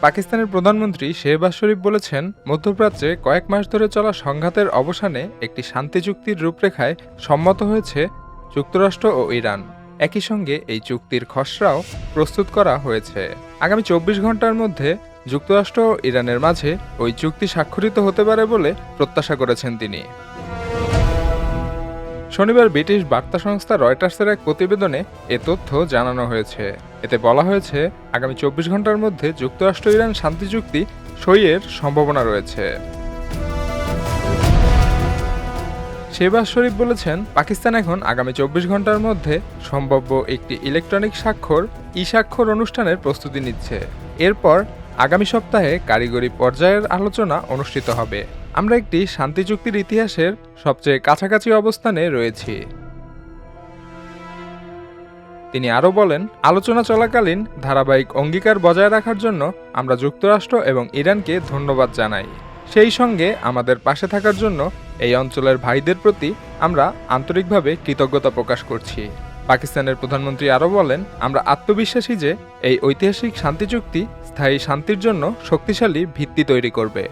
পাকিস্তানের প্রধানমন্ত্রী শেহবাজ শরীফ বলেছেন, মধ্যপ্রাচ্যে কয়েক মাস ধরে চলা সংঘাতের অবসানে একটি শান্তি চুক্তির রূপরেখায় সম্মত হয়েছে যুক্তরাষ্ট্র ও ইরান। একই সঙ্গে এই চুক্তির খসড়াও প্রস্তুত করা হয়েছে। আগামী ২৪ ঘন্টার মধ্যে যুক্তরাষ্ট্র ও ইরানের মাঝে ওই চুক্তি স্বাক্ষরিত হতে পারে বলে প্রত্যাশা করেছেন তিনি। শনিবার ব্রিটিশ বার্তা সংস্থা রয়টার্সের এক প্রতিবেদনে এ তথ্য জানানো হয়েছে। এতে বলা হয়েছে, আগামী ২৪ ঘন্টার মধ্যে যুক্তরাষ্ট্র ইরান শান্তি চুক্তি সইয়ের সম্ভাবনা রয়েছে। শেহবাজ শরীফ বলেছেন, পাকিস্তান এখন আগামী ২৪ ঘন্টার মধ্যে সম্ভাব্য একটি ইলেকট্রনিক স্বাক্ষর ই-স্বাক্ষর অনুষ্ঠানের প্রস্তুতি নিচ্ছে। এরপর আগামী সপ্তাহে কারিগরি পর্যায়ের আলোচনা অনুষ্ঠিত হবে। আমরা একটি শান্তি চুক্তির ইতিহাসের সবচেয়ে কাছাকাছি অবস্থানে রয়েছি। তিনি আরও বলেন, আলোচনা চলাকালীন ধারাবাহিক অঙ্গীকার বজায় রাখার জন্য আমরা যুক্তরাষ্ট্র এবং ইরানকে ধন্যবাদ জানাই। সেই সঙ্গে আমাদের পাশে থাকার জন্য এই অঞ্চলের ভাইদের প্রতি আমরা আন্তরিকভাবে কৃতজ্ঞতা প্রকাশ করছি। পাকিস্তানের প্রধানমন্ত্রী আরও বলেন, আমরা আত্মবিশ্বাসী যে এই ঐতিহাসিক শান্তি চুক্তি স্থায়ী শান্তির জন্য শক্তিশালী ভিত্তি তৈরি করবে।